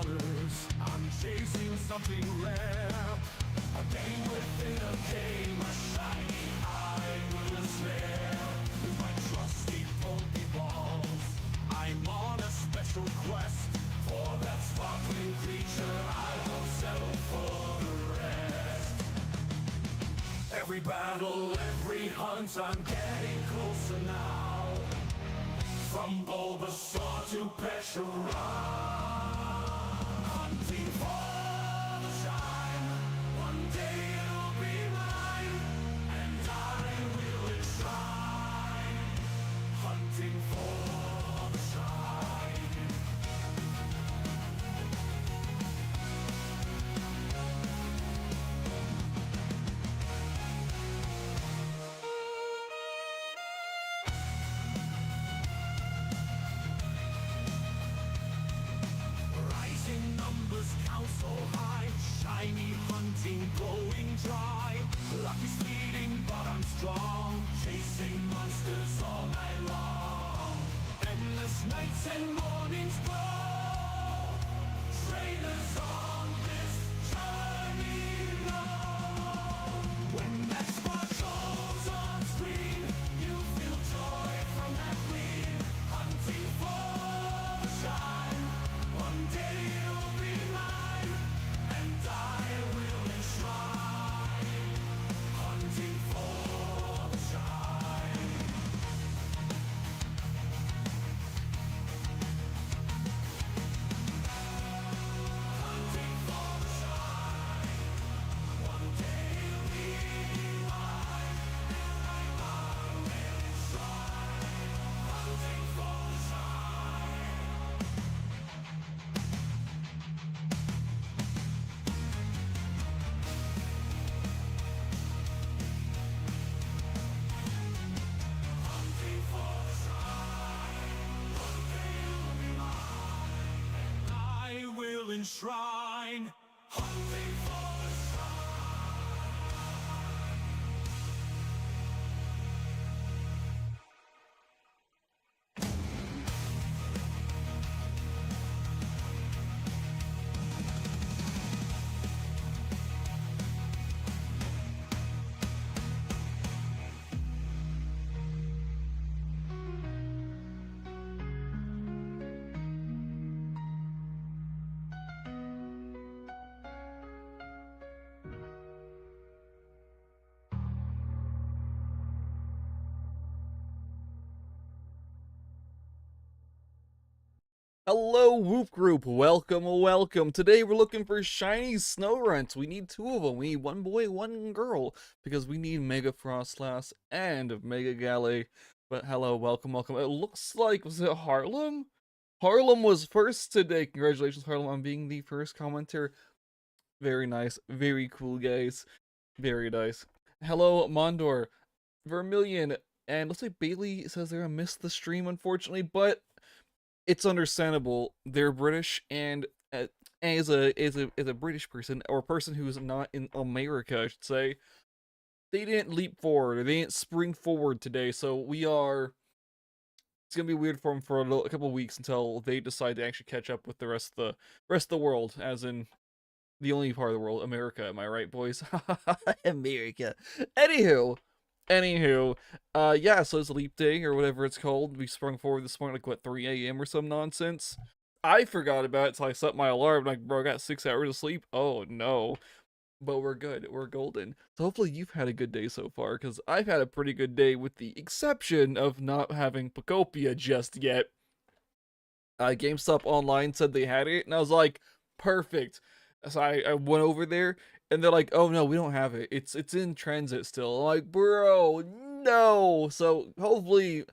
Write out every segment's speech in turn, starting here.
colors. I'm chasing something rare. A game within a game, a shiny eye will snare. With my trusty Pokeballs, I'm on a special quest. For that sparkling creature, I will settle for the rest. Every battle, every hunt, I'm getting closer now. From Bulbasaur to Peshawar, hunting for the shine. One day it'll be mine, and I will enshrine. Hunting for the shine. Rising numbers count so high, shiny hunting going dry. Luck is fleeting, but I'm strong, chasing monsters all night long. Endless nights and mornings glow. Trainers on this journey know. When that spark goes on screen, you feel joy from that gleam. Hunting for the shine. One day you'll be mine, and I will enshrine. Hunting for the shine. Hunting for the shine. One day you'll be mine, and I will enshrine. Hunting for the shine. Hunting for the shine. One day you'll be mine, and I will enshrine. Hunting for the Hello, Whoop Group. Welcome, welcome. Today we're looking for shiny Snorunts. We need two of them. We need one boy, one girl, because we need Mega Frostlass and Mega Galley. But hello, welcome, welcome. It looks like, was it Harlem? Harlem was first today. Congratulations, Harlem, on being the first commenter. Very nice. Very cool, guys. Very nice. Hello, Mondor, Vermilion, and looks like Bailey says they're gonna miss the stream, unfortunately, but it's understandable. They're British, and as a British person, or a person who's not in America, I should say, they didn't leap forward, or they didn't spring forward today. So it's gonna be weird for them for a couple of weeks until they decide to actually catch up with the rest of the world, as in the only part of the world, America. Am I right, boys? America. Anywho, yeah, so it's Leap Day, or whatever it's called. We sprung forward this morning, like, what, 3 a.m. or some nonsense? I forgot about it till I set my alarm, like, bro, I got 6 hours of sleep? Oh, no. But we're good, we're golden. So hopefully you've had a good day so far, because I've had a pretty good day, with the exception of not having Pokopia just yet. GameStop Online said they had it, and I was like, perfect. So I went over there, and they're like, oh no, we don't have it. It's in transit still. I'm like, bro, no. So hopefully,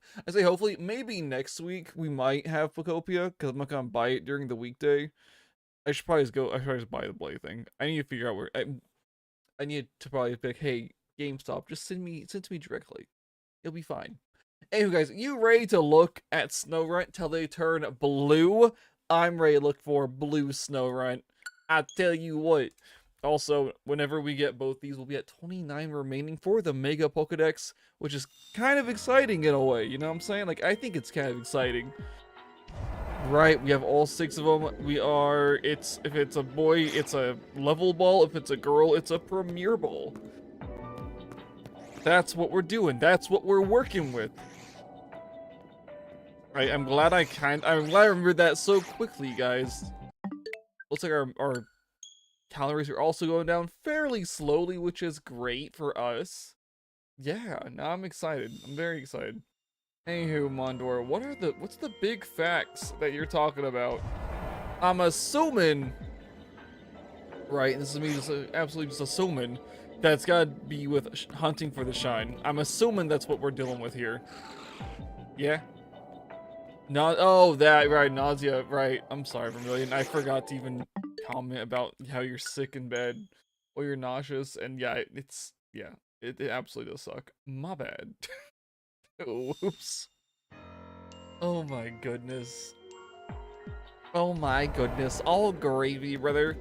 maybe next week we might have Pokopia, because I'm not gonna buy it during the weekday. I should probably just buy the bloody thing. I need to figure out where. I need to probably pick, hey, GameStop, just send to me directly. It'll be fine. Anyway, guys, you ready to look at Snorunt till they turn blue? I'm ready to look for blue Snorunt. I tell you what. Also, whenever we get both these, we'll be at 29 remaining for the Mega Pokedex, which is kind of exciting in a way, you know what I'm saying? Like, I think it's kind of exciting. Right, we have all 6 of them. If it's a boy, it's a level ball. If it's a girl, it's a premier ball. That's what we're doing. That's what we're working with. I'm glad I remembered that so quickly, guys. Looks like our calories are also going down fairly slowly, which is great for us. Yeah, now I'm excited. I'm very excited. Anywho, Mondor, what's the big facts that you're talking about? I'm assuming, right? This is me just absolutely just assuming that's gotta be with hunting for the shine. I'm assuming that's what we're dealing with here. Yeah. No, oh, that right, nausea, right. I'm sorry, Vermilion. I forgot to even comment about how you're sick in bed or you're nauseous, and yeah, it absolutely does suck. My bad. Oops. Oh my goodness. Oh my goodness. All gravy, brother.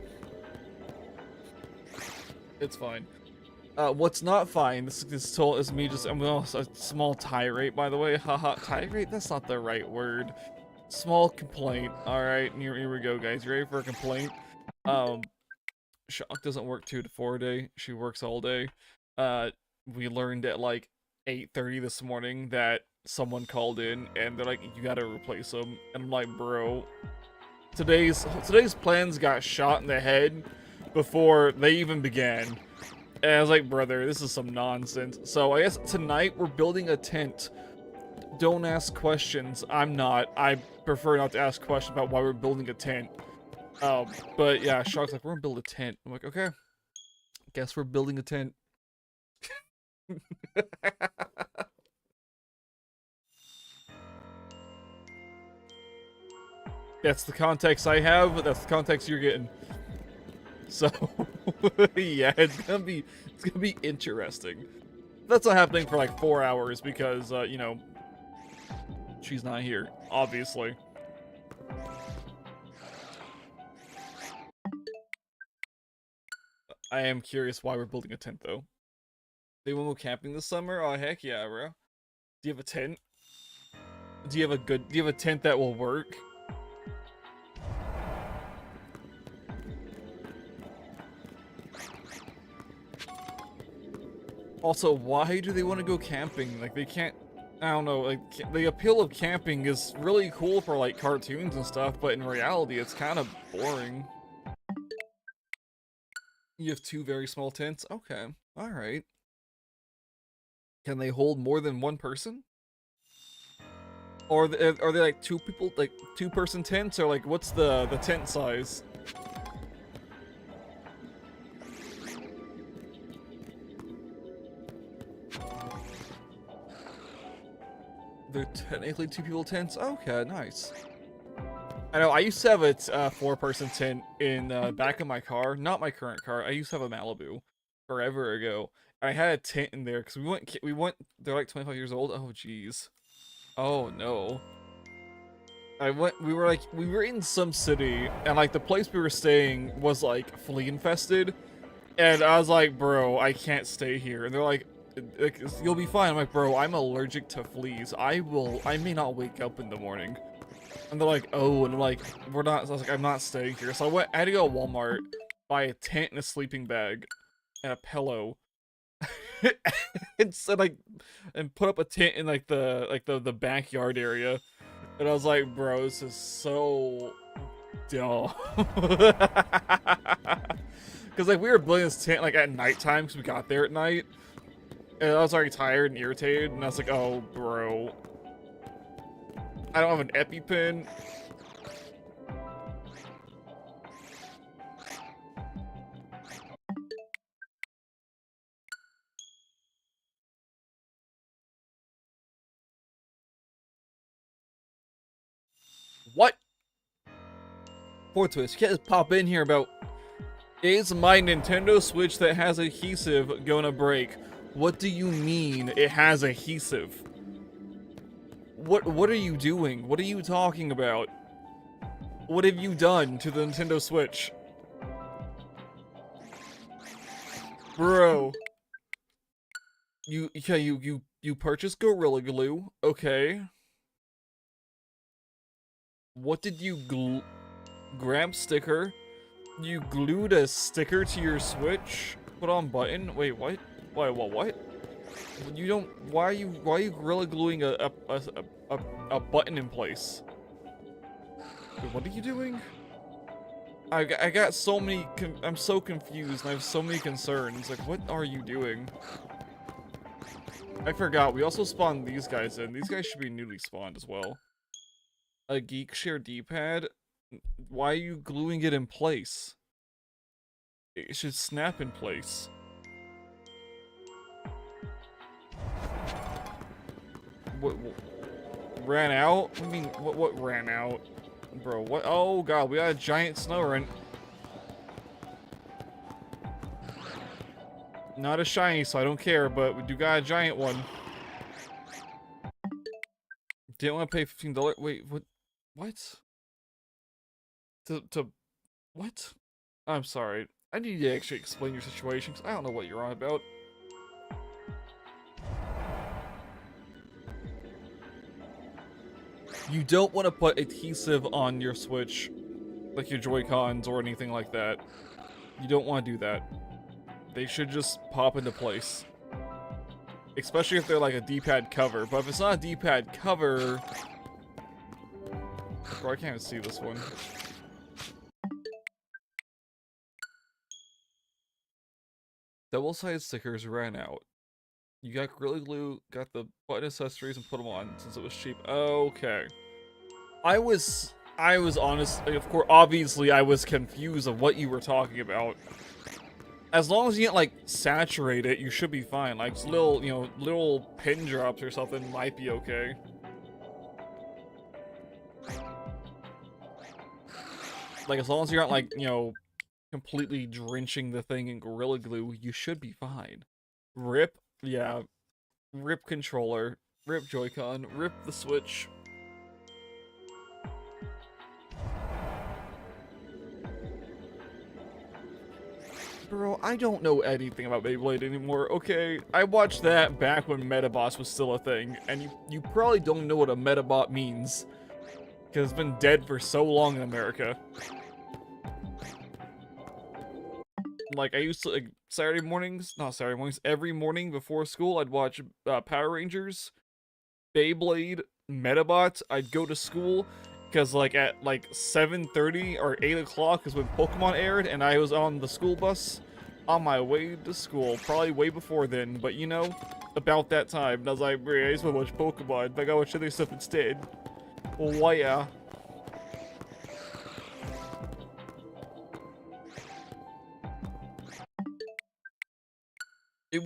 It's fine. What's not fine, this is me just, I'm going a small tirade, by the way. Haha, tirade? That's not the right word. Small complaint. Alright, here we go, guys. You ready for a complaint? Shock doesn't work 2 to 4 a day. She works all day. We learned at like 8:30 this morning that someone called in and they're like, you gotta replace them. And I'm like, bro, today's plans got shot in the head before they even began. And I was like, brother, this is some nonsense. So I guess tonight we're building a tent. Don't ask questions. I'm not. I prefer not to ask questions about why we're building a tent. But yeah, Shock's like, we're gonna build a tent. I'm like, okay. Guess we're building a tent. That's the context I have. That's the context you're getting. So yeah, it's gonna be interesting. That's not happening for like 4 hours because you know, she's not here, obviously. I am curious why we're building a tent though. They want to go camping this summer? Oh heck yeah, bro. Do you have a tent? Do you have a tent that will work? Also, why do they want to go camping? Like, they can't... I don't know, like, the appeal of camping is really cool for, like, cartoons and stuff, but in reality, it's kind of boring. You have 2 very small tents? Okay, alright. Can they hold more than 1 person? Or are they, like, 2 people, like, 2-person tents, or, like, what's the tent size? They're technically 2 people tents? Okay, nice. I know, I used to have a 4-person tent in back of my car. Not my current car. I used to have a Malibu forever ago. I had a tent in there because we went, they're like 25 years old. Oh, jeez. Oh, no. We were in some city, and like the place we were staying was like flea infested. And I was like, bro, I can't stay here. And they're like, you'll be fine. I'm like, bro, I'm allergic to fleas. I may not wake up in the morning. And they're like, oh, and I'm like, we're not, so I was like, I'm not staying here. So I had to go to Walmart, buy a tent and a sleeping bag, and a pillow. and put up a tent in like the backyard area. And I was like, bro, this is so dumb. Cause like we were building this tent like at nighttime because we got there at night. And I was already tired and irritated, and I was like, oh, bro. I don't have an EpiPen. What? Poor twist. You can't just pop in here about, is my Nintendo Switch that has adhesive gonna break? What do you mean it has adhesive? What are you doing? What are you talking about? What have you done to the Nintendo Switch? Bro. You purchased Gorilla Glue, okay. What did you Grab sticker? You glued a sticker to your Switch? Put on button? Wait, what? Wait, what? You don't. Why are you gorilla gluing a button in place? Wait, what are you doing? I got so many. I'm so confused. And I have so many concerns. Like, what are you doing? I forgot. We also spawned these guys in. These guys should be newly spawned as well. A Geek Share D-pad. Why are you gluing it in place? It should snap in place. What ran out? I mean, what ran out? Bro, what? Oh god, we got a giant Snorunt. Not a shiny, so I don't care, but we do got a giant one. Didn't want to pay $15. Wait, what? What? What? I'm sorry. I need you to actually explain your situation, because I don't know what you're on about. You don't want to put adhesive on your Switch, like your Joy-Cons or anything like that. You don't want to do that. They should just pop into place. Especially if they're like a D-pad cover. But if it's not a D-pad cover... Bro, I can't even see this one. Double-sided stickers ran out. You got Gorilla Glue, got the button accessories, and put them on since it was cheap. Okay. I was honest, of course, obviously I was confused of what you were talking about. As long as you didn't, like, saturate it, you should be fine. Like, little, you know, little pin drops or something might be okay. Like, as long as you're not, like, you know, completely drenching the thing in Gorilla Glue, you should be fine. RIP, yeah. RIP controller. RIP Joy-Con. RIP the Switch. Bro, I don't know anything about Beyblade anymore, okay? I watched that back when Metabots was still a thing, and you probably don't know what a Metabot means. Because it's been dead for so long in America. Like, I used to, like, every morning before school, I'd watch Power Rangers, Beyblade, Metabots. I'd go to school, because, like, at, like, 7:30 or 8 o'clock is when Pokémon aired, and I was on the school bus on my way to school. Probably way before then, but, you know, about that time. And I was like, I just want to watch Pokemon, but I gotta watch other stuff instead. Well, why, yeah. I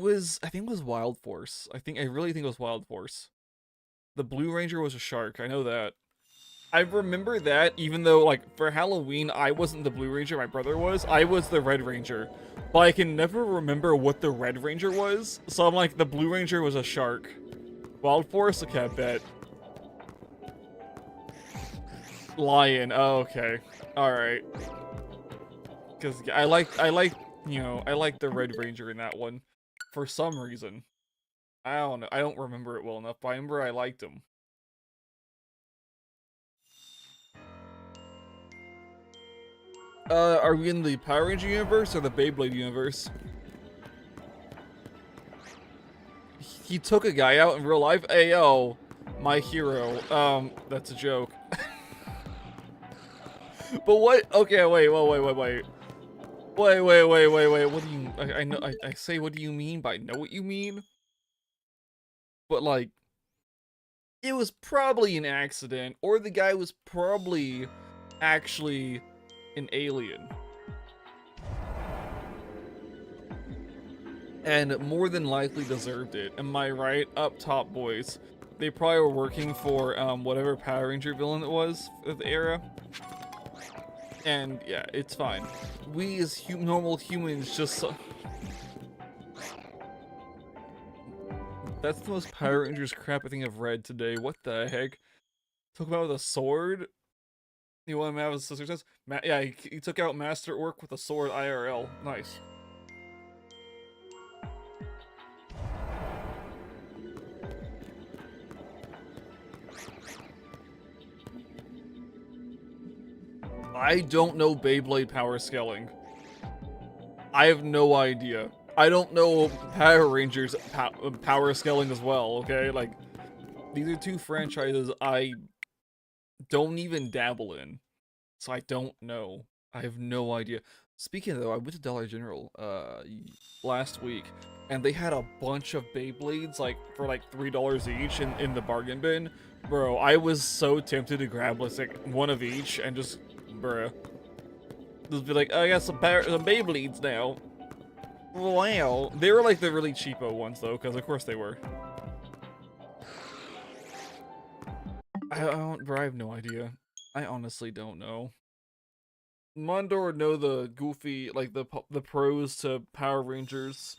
think it was Wild Force. I really think it was Wild Force. The Blue Ranger was a shark, I know that. I remember that, even though, like, for Halloween, I wasn't the Blue Ranger, my brother was. I was the Red Ranger. But I can never remember what the Red Ranger was, so I'm like, the Blue Ranger was a shark. Wild Force? Okay, I bet. Lion, oh, okay. Alright. Because I like, you know, I like the Red Ranger in that one. For some reason. I don't know, I don't remember it well enough, but I remember I liked him. Are we in the Power Ranger universe or the Beyblade universe? He took a guy out in real life? Ayo, my hero. That's a joke. But what? Okay, wait. Wait, what do you... I know, I say what do you mean, but I know what you mean. But, like, it was probably an accident, or the guy was probably actually an alien. And more than likely deserved it. Am I right? Up top, boys. They probably were working for, whatever Power Ranger villain it was of the era. And, yeah, it's fine. We as normal humans just... That's the most Power Rangers crap I think I've read today. What the heck? Took him out with a sword? You want him out with scissors? Yeah, he took out Master Orc with a sword IRL. Nice. I don't know Beyblade power scaling. I have no idea. I don't know Power Rangers power scaling as well, okay? Like, these are two franchises I don't even dabble in. So I don't know. I have no idea. Speaking of though, I went to Dollar General last week, and they had a bunch of Beyblades like for like $3 each in the bargain bin. Bro, I was so tempted to grab like one of each and just, bruh, just be like, oh, I got some Beyblades now. Wow, they were like the really cheapo ones though, because of course they were. Bro, I have no idea. I honestly don't know. Mondor would know the goofy, like the pros to Power Rangers.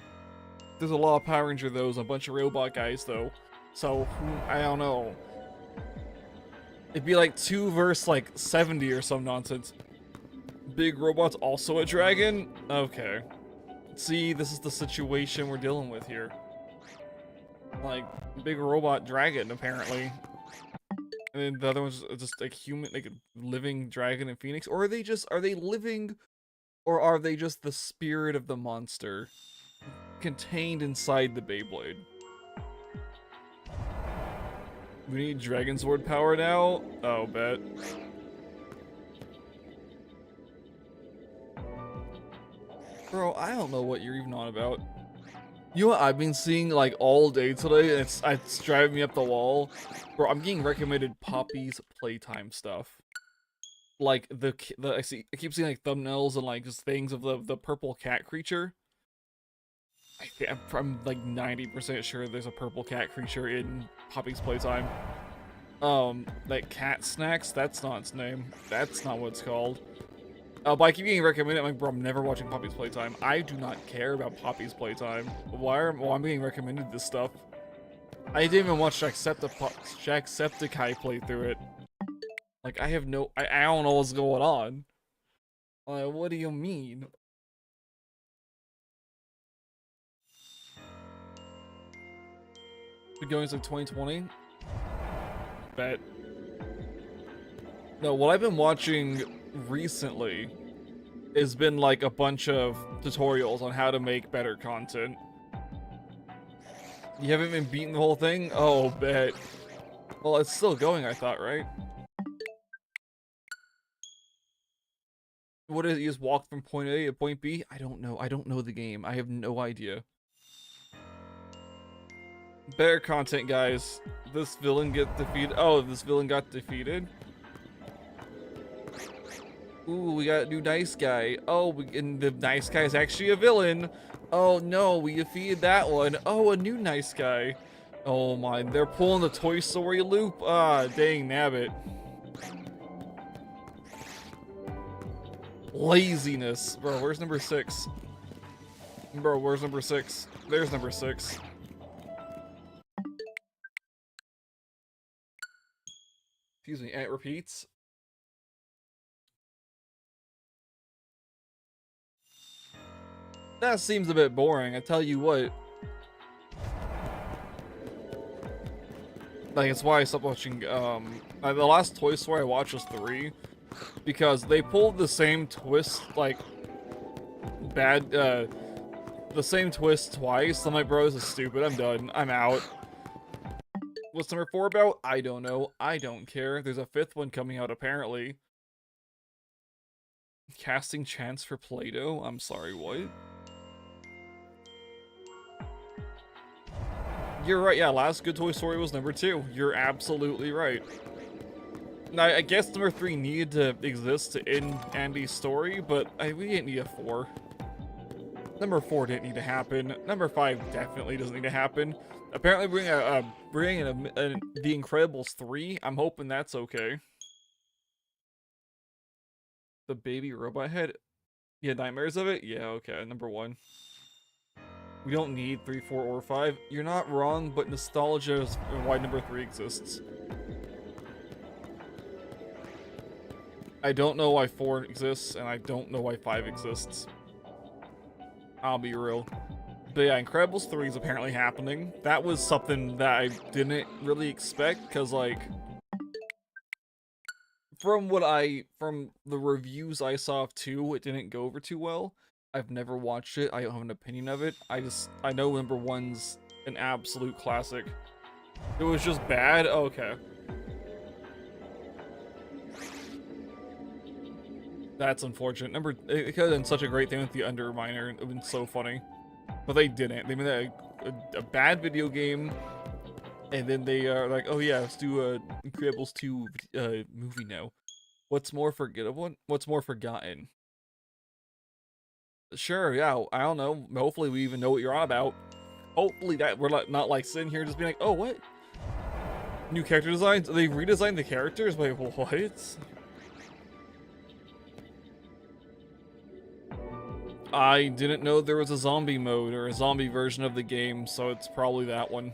There's a lot of Power Ranger those, a bunch of robot guys though. So I don't know. It'd be like 2 versus like 70 or some nonsense. Big robots also a dragon? Okay. See, this is the situation we're dealing with here. Like, big robot dragon apparently. And then the other one's just like human, like a living dragon and phoenix. Or are they living, or are they just the spirit of the monster contained inside the Beyblade? We need Dragon Sword power now? Oh, bet. Bro, I don't know what you're even on about. You know what I've been seeing like all day today, and it's driving me up the wall? Bro, I'm getting recommended Poppy's Playtime stuff. Like I keep seeing like thumbnails and like just things of the purple cat creature. I'm like 90% sure there's a purple cat creature in Poppy's Playtime. Like cat snacks, that's not its name. That's not what it's called. But I keep getting recommended. I'm like, bro, I'm never watching Poppy's Playtime. I do not care about Poppy's Playtime. I'm getting recommended this stuff. I didn't even watch Jacksepticeye play through it. Like, I don't know what's going on. What do you mean? We're going to 2020? Bet. No, what I've been watching recently has been like a bunch of tutorials on how to make better content. You haven't been beating the whole thing? Oh, bet. Well, it's still going, I thought, right? What is it? You just walk from point A to point B? I don't know. I don't know the game. I have no idea. Better content, guys. This villain get defeated. Oh, this villain got defeated. Ooh, we got a new nice guy. Oh, and the nice guy is actually a villain. Oh no, we defeated that one. Oh, a new nice guy. Oh my, they're pulling the Toy Story loop. Ah, dang nabbit. Laziness. Bro, where's number 6? Bro, where's number 6? There's number 6. Excuse me, and it repeats. That seems a bit boring, I tell you what. Like, it's why I stopped watching, the last Toy Story I watched was 3. Because they pulled the same twist, like, the same twist twice. I'm like, bro, this is stupid, I'm done, I'm out. What's number 4 about? I don't know, I don't care. There's a 5th one coming out, apparently. Casting chance for Play-Doh? I'm sorry, what? You're right, yeah, last good Toy Story was number 2. You're absolutely right. Now, I guess number 3 needed to exist to end Andy's story, but we didn't need a 4. Number 4 didn't need to happen. Number 5 definitely doesn't need to happen. Apparently bringing The Incredibles 3, I'm hoping that's okay. The baby robot head? Yeah, nightmares of it? Yeah, okay, number 1. We don't need 3, 4, or 5. You're not wrong, but nostalgia is why number 3 exists. I don't know why 4 exists, and I don't know why 5 exists. I'll be real. But yeah, Incredibles 3 is apparently happening. That was something that I didn't really expect, because, like, from the reviews I saw of 2, it didn't go over too well. I've never watched it. I don't have an opinion of it. I know number 1's an absolute classic. It was just bad? Oh, okay. That's unfortunate. It could have been such a great thing with the Underminer. It would have been so funny. But they didn't. They made a bad video game, and then they are like, oh yeah, let's do a Incredibles 2 movie now. What's more forgettable? What's more forgotten? Sure, yeah, I don't know. Hopefully we even know what you're on about. Hopefully that we're not like sitting here just being like, oh, what? New character designs? They redesigned the characters? Wait, what? I didn't know there was a zombie mode or a zombie version of the game, so it's probably that one.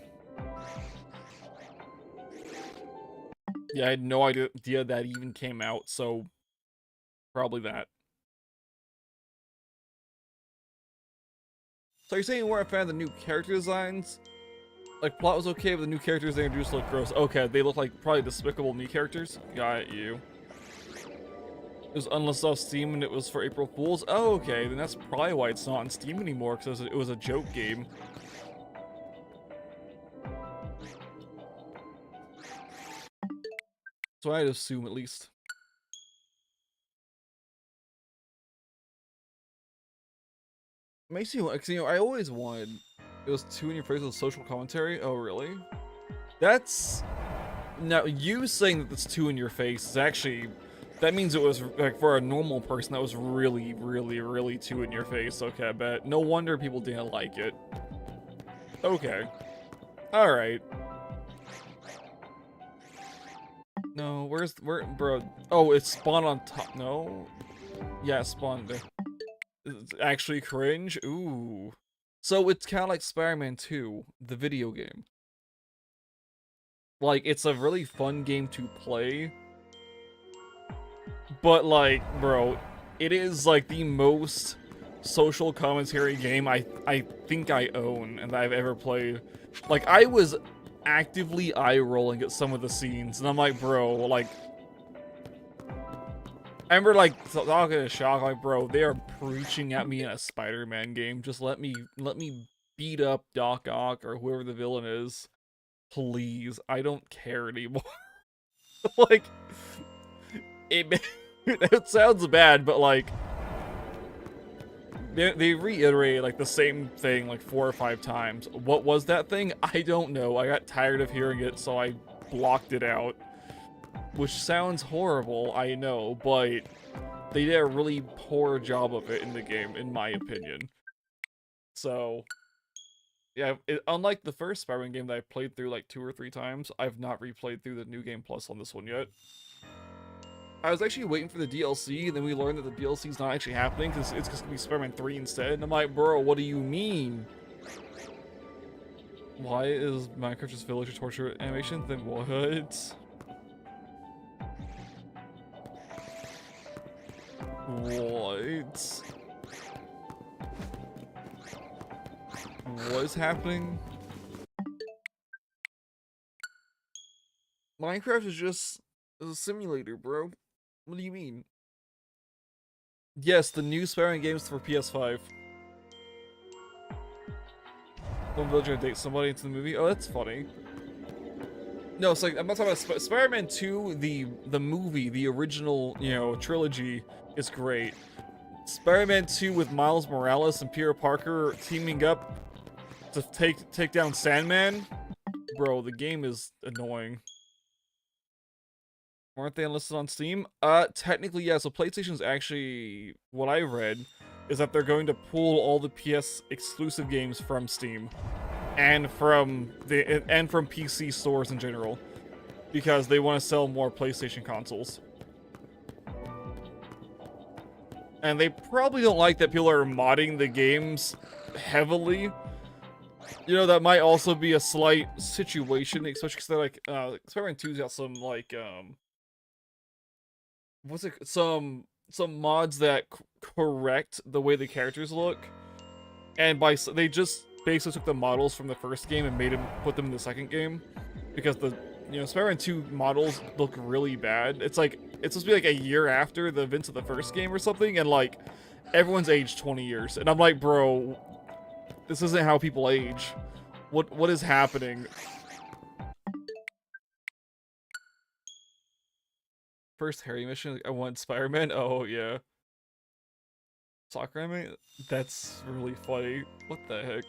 Yeah, I had no idea that even came out, so probably that. So you're saying you weren't a fan of the new character designs? Like, plot was okay, but the new characters they introduced look gross. Okay, they look like probably Despicable Me characters. Got you. It was unlisted off Steam and it was for April Fools. Oh, okay, then that's probably why it's not on Steam anymore, because it was a joke game. So I'd assume, at least. Makes you like, you know, I always wanted. It was 2 in your face with social commentary. Oh, really? That's now you saying that it's 2 in your face is actually. That means it was like for a normal person that was really, really, really 2 in your face. Okay, I bet. No wonder people didn't like it. Okay. All right. No, where, bro? Oh, it's spawned on top. No. Yeah, spawned there. It's actually cringe. Ooh. So it's kind of like Spider-Man 2, the video game. Like, it's a really fun game to play. But, like, bro, it is, like, the most social commentary game I think I own and that I've ever played. Like, I was actively eye-rolling at some of the scenes, and I'm like, bro, like... I remember, like, talking to Shock, like, bro, they are preaching at me in a Spider-Man game. Just let me beat up Doc Ock or whoever the villain is. Please, I don't care anymore. Like, it sounds bad, but, like, they reiterate, like, the same thing, like, 4 or 5 times. What was that thing? I don't know. I got tired of hearing it, so I blocked it out. Which sounds horrible, I know, but they did a really poor job of it in the game, in my opinion. So, yeah, unlike the first Spider-Man game that I played through like 2 or 3 times, I've not replayed through the New Game Plus on this one yet. I was actually waiting for the DLC, and then we learned that the DLC's not actually happening, because it's just gonna be Spider-Man 3 instead, and I'm like, bro, what do you mean? Why is Minecraft's villager torture animation? Then what? What? What is happening? Minecraft is just a simulator, bro. What do you mean? Yes, the new Spider-Man games for PS5. One villager dates somebody into the movie. Oh, that's funny. No, it's like, I'm not talking about Spider-Man 2, the movie, the original, you know, trilogy is great. Spider-Man 2 with Miles Morales and Peter Parker teaming up to take down Sandman? Bro, the game is annoying. Aren't they unlisted on Steam? Technically, yeah, so PlayStation's actually, what I read, is that they're going to pull all the PS exclusive games from Steam. And from PC stores in general, because they want to sell more PlayStation consoles. And they probably don't like that people are modding the games heavily. You know, that might also be a slight situation, especially because they're like, Spider-Man 2's got some, like, some mods that correct the way the characters look. And they just basically took the models from the first game and put them in the second game, because the Spider-Man 2 models look really bad. It's like, it's supposed to be like a year after the events of the first game or something, and like, everyone's aged 20 years. And I'm like, bro, this isn't how people age. What is happening? First Harry mission, I want Spider-Man. Oh, yeah. Soccer anime? That's really funny. What the heck?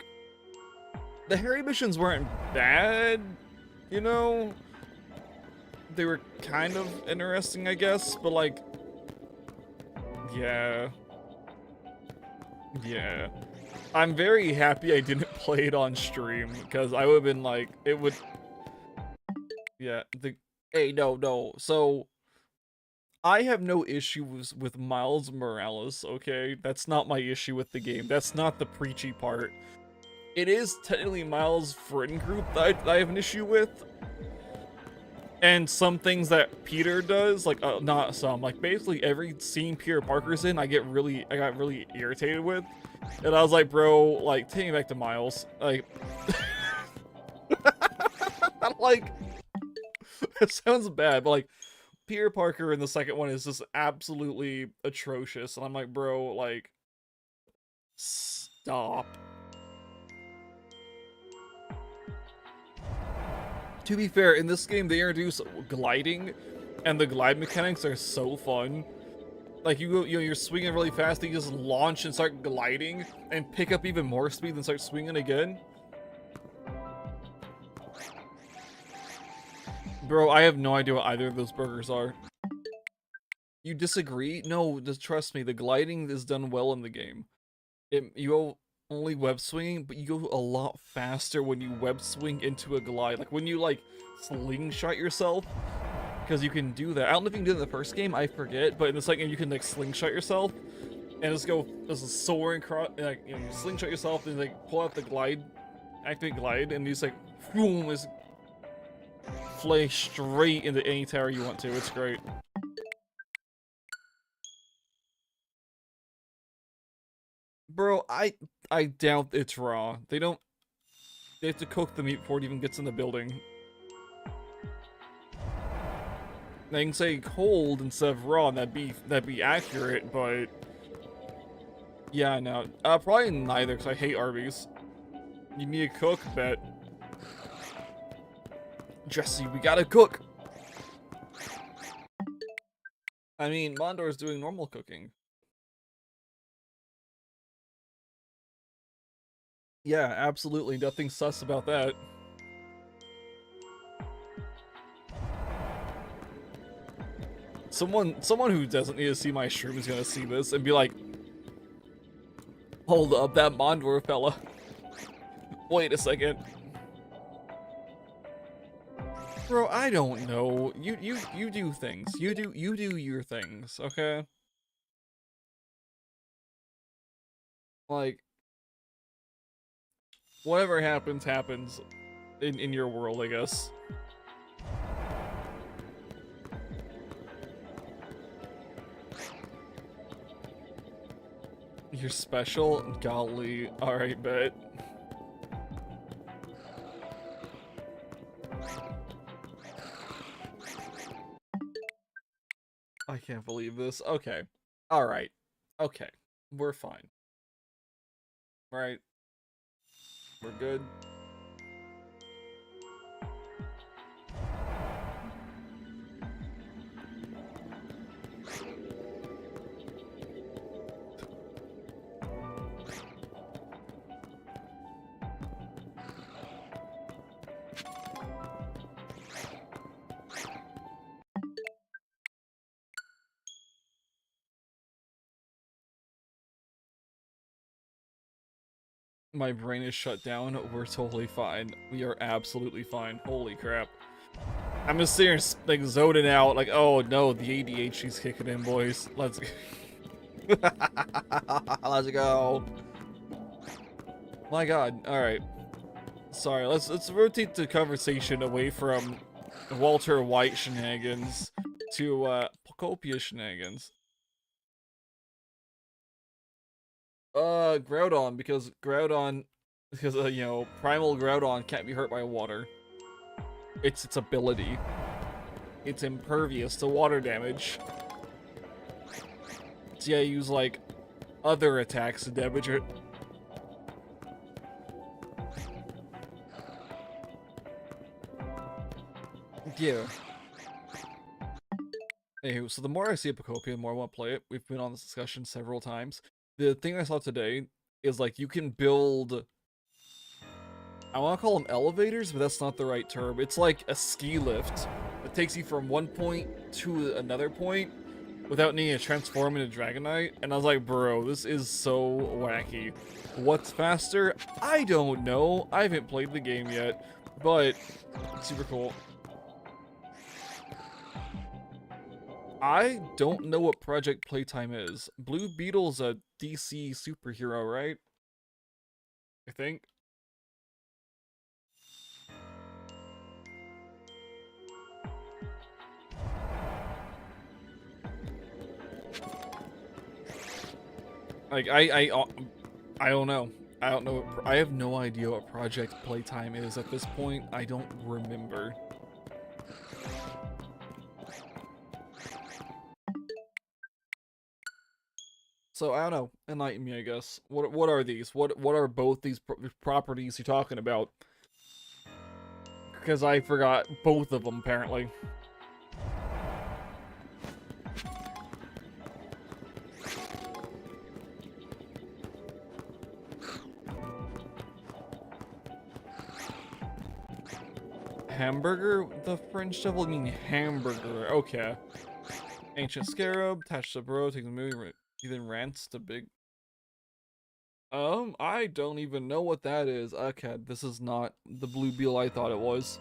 The Harry missions weren't bad, you know? They were kind of interesting, I guess, but like... Yeah. Yeah. I'm very happy I didn't play it on stream, because I would have been like, it would... Yeah, Hey, no. So, I have no issues with Miles Morales, okay? That's not my issue with the game. That's not the preachy part. It is technically Miles' friend group that I have an issue with. And some things that Peter does, like, not some, like, basically every scene Peter Parker's in, I got really irritated with. And I was like, bro, like, take me back to Miles. Like, I'm like, it sounds bad, but like, Peter Parker in the second one is just absolutely atrocious. And I'm like, bro, like, stop. To be fair, in this game, they introduce gliding, and the glide mechanics are so fun. Like, you're swinging really fast, you just launch and start gliding, and pick up even more speed and start swinging again. Bro, I have no idea what either of those burgers are. You disagree? No, just trust me, the gliding is done well in the game. You go only web swinging, but you go a lot faster when you web swing into a glide. Like when you like slingshot yourself, because you can do that. I don't know if you can do it in the first game, I forget, but in the second game you can like slingshot yourself and just go soaring across, like, you slingshot yourself and like pull out the glide, activate glide, and you just like boom, just fly straight into any tower you want to. It's great. Bro, I doubt it's raw. They have to cook the meat before it even gets in the building. They can say cold instead of raw, and that'd be accurate, but yeah, no. Probably neither, because I hate Arby's. You need to cook, bet. Jesse, we gotta cook! I mean, Mondor's doing normal cooking. Yeah, absolutely. Nothing sus about that. Someone who doesn't need to see my stream is gonna see this and be like, hold up, that Mondor fella. Wait a second. Bro, I don't know. You do things. You do your things, okay? Like, whatever happens, happens in your world, I guess. You're special? Golly. Alright, bet. I can't believe this. Okay. Alright. Okay. We're fine. Right? We're good. My brain is shut down. We're totally fine. We are absolutely fine. Holy crap. I'm just sitting here, like, zoning out, like, oh no, the ADHD's kicking in, boys. Let's go. Let's go. My god, alright. Sorry, let's rotate the conversation away from Walter White shenanigans to, Pocopia shenanigans. Groudon, because you know, Primal Groudon can't be hurt by water. It's its ability. It's impervious to water damage. So yeah, use like other attacks to damage it. Yeah. Anywho, so the more I see Pokopia, the more I want to play it. We've been on this discussion several times. The thing I saw today is like you can build, I want to call them elevators, but that's not the right term. It's like a ski lift that takes you from one point to another point without needing to transform into Dragonite. And I was like, bro, this is so wacky. What's faster? I don't know. I haven't played the game yet, but it's super cool. I don't know what Project Playtime is. Blue Beetle's a DC superhero, right? I think. Like, I don't know. I don't know. I have no idea what Project Playtime is at this point. I don't remember. So I don't know. Enlighten me, I guess. What are these? What are both these properties you're talking about? Because I forgot both of them apparently. Hamburger? The French Devil? I mean hamburger. Okay. Ancient Scarab, attached to bro, takes a movie, even rants to big. I don't even know what that is. Okay, this is not the Blue Beetle I thought it was.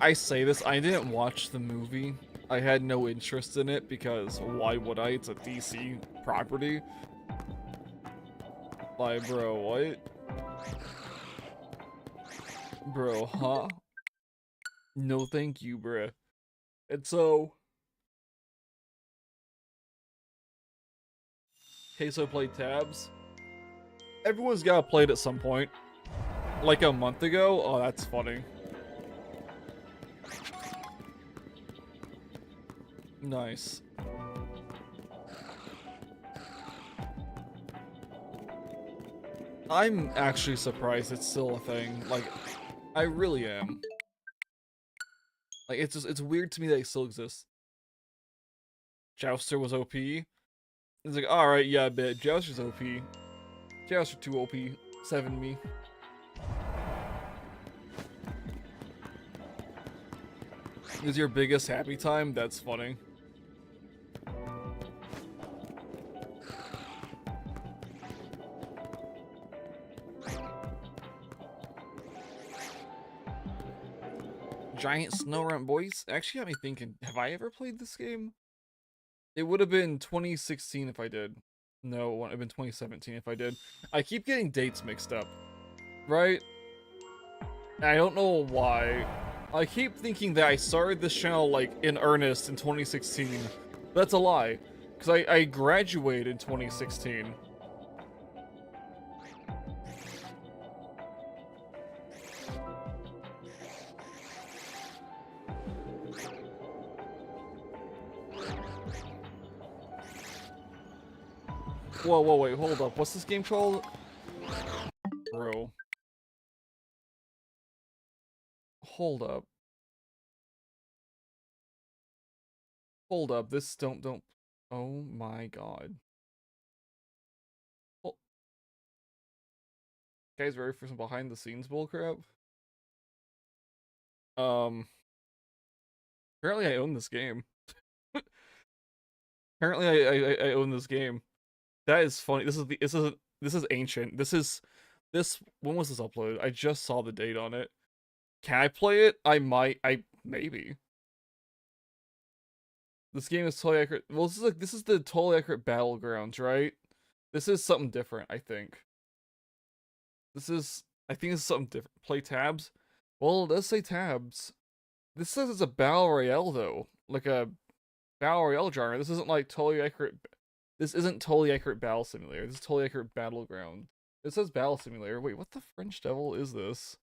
I say this, I didn't watch the movie. I had no interest in it because why would I? It's a DC property. Like, bro, what? Bro, huh? No thank you, bruh. And so... Queso played tabs. Everyone's gotta play it at some point. Like a month ago? Oh, that's funny. Nice. I'm actually surprised it's still a thing. Like, I really am. Like, it's weird to me that it still exists. Jouster was OP. It's like, alright, yeah, I bet. Jouster's OP. Jouster 2 OP. 7 me. Is your biggest happy time? That's funny. Giant Snorunt boys? Actually got me thinking, have I ever played this game? It would have been 2016 if I did. No, it would have been 2017 if I did. I keep getting dates mixed up. Right? I don't know why. I keep thinking that I started this channel, like, in earnest in 2016. That's a lie. Because I graduated in 2016. Whoa, wait, hold up. What's this game called? Bro. Hold up. Hold up. This don't. Oh my god. Oh. Guys, ready for some behind the scenes bullcrap? Apparently I own this game. Apparently I own this game. That is funny. This is ancient. This when was this uploaded? I just saw the date on it. Can I play it? I maybe. This game is totally accurate. Well, this is the totally accurate battlegrounds, right? This is something different, I think. I think this is something different. Play tabs? Well, it does say tabs. This says it's a battle royale though. Like a battle royale genre. This isn't like totally accurate. This isn't totally accurate battle simulator. This is totally accurate battleground. It says Battle Simulator. Wait, what the French devil is this?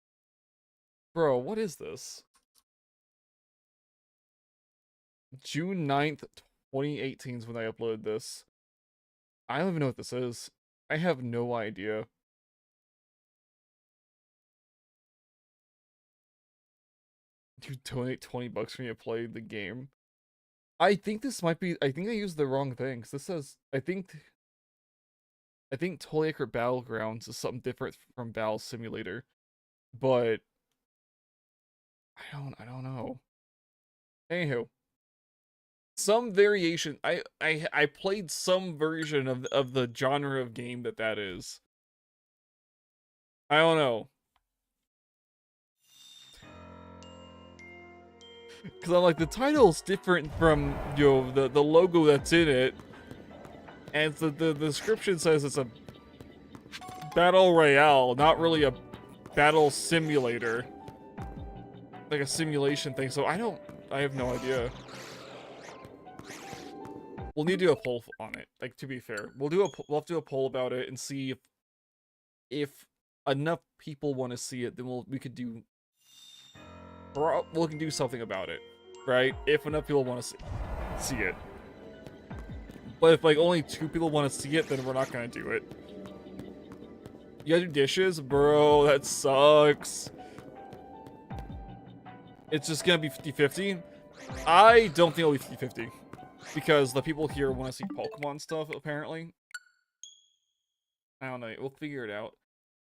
Bro, what is this? June 9th, 2018 is when I uploaded this. I don't even know what this is. I have no idea. Dude, donate $20 for me to play the game. I think this might be. I think I used the wrong thing. 'Cause this says. I think Totally Accurate Battlegrounds is something different from Battle Simulator, but I don't know. Anywho, some variation. I played some version of the genre of game that is. I don't know. Because I'm like, the title's different from, you know, the logo that's in it. And the description says it's a battle royale, not really a battle simulator. Like a simulation thing, so I have no idea. We'll need to do a poll on it, like, to be fair. We'll have to do a poll about it and see if enough people want to see it, then we can do something about it, right? If enough people want to see it. But if, like, only 2 people want to see it, then we're not gonna do it. You gotta do dishes? Bro, that sucks. It's just gonna be 50-50? I don't think it'll be 50-50. Because the people here want to see Pokemon stuff, apparently. I don't know, we'll figure it out.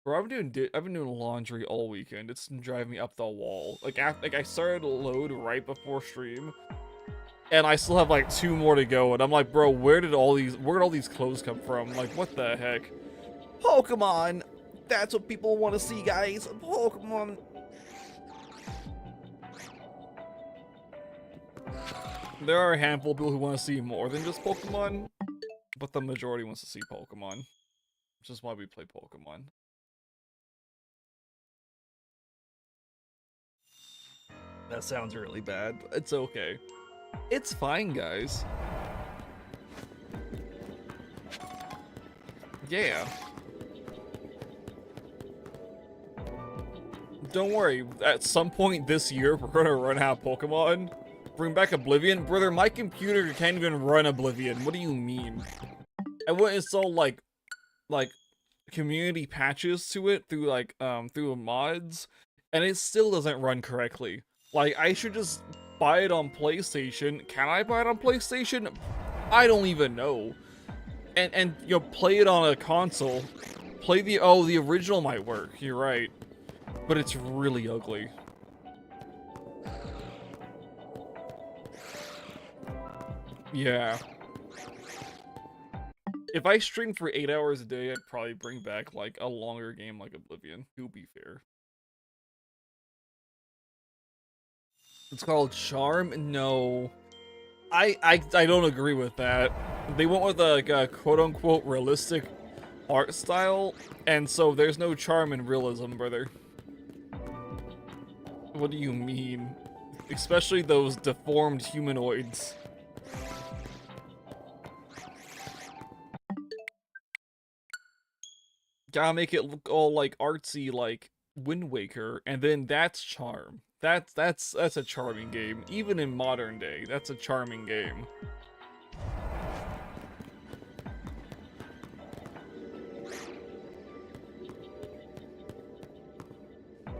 Bro, I've been doing laundry all weekend. It's driving me up the wall. Like, I started to load right before stream. And I still have like 2 more to go, and I'm like, bro, where did all these clothes come from? Like, what the heck? Pokemon! That's what people want to see, guys. Pokemon! There are a handful of people who want to see more than just Pokemon, but the majority wants to see Pokemon. Which is why we play Pokemon. That sounds really bad. It's okay. It's fine, guys. Yeah. Don't worry, at some point this year, we're gonna run out of Pokemon. Bring back Oblivion? Brother, my computer can't even run Oblivion. What do you mean? I went and installed, like, community patches to it through, like, through mods, and it still doesn't run correctly. Like, I should just buy it on PlayStation. Can I buy it on PlayStation? I don't even know. And you know, play it on a console. Play the original might work. You're right. But it's really ugly. Yeah. If I streamed for 8 hours a day, I'd probably bring back, like, a longer game like Oblivion, to be fair. It's called Charm? No. I don't agree with that. They went with a quote-unquote realistic art style, and so there's no charm in realism, brother. What do you mean? Especially those deformed humanoids. Gotta make it look all, like, artsy, like Wind Waker, and then that's charm. That's a charming game. Even in modern day, that's a charming game.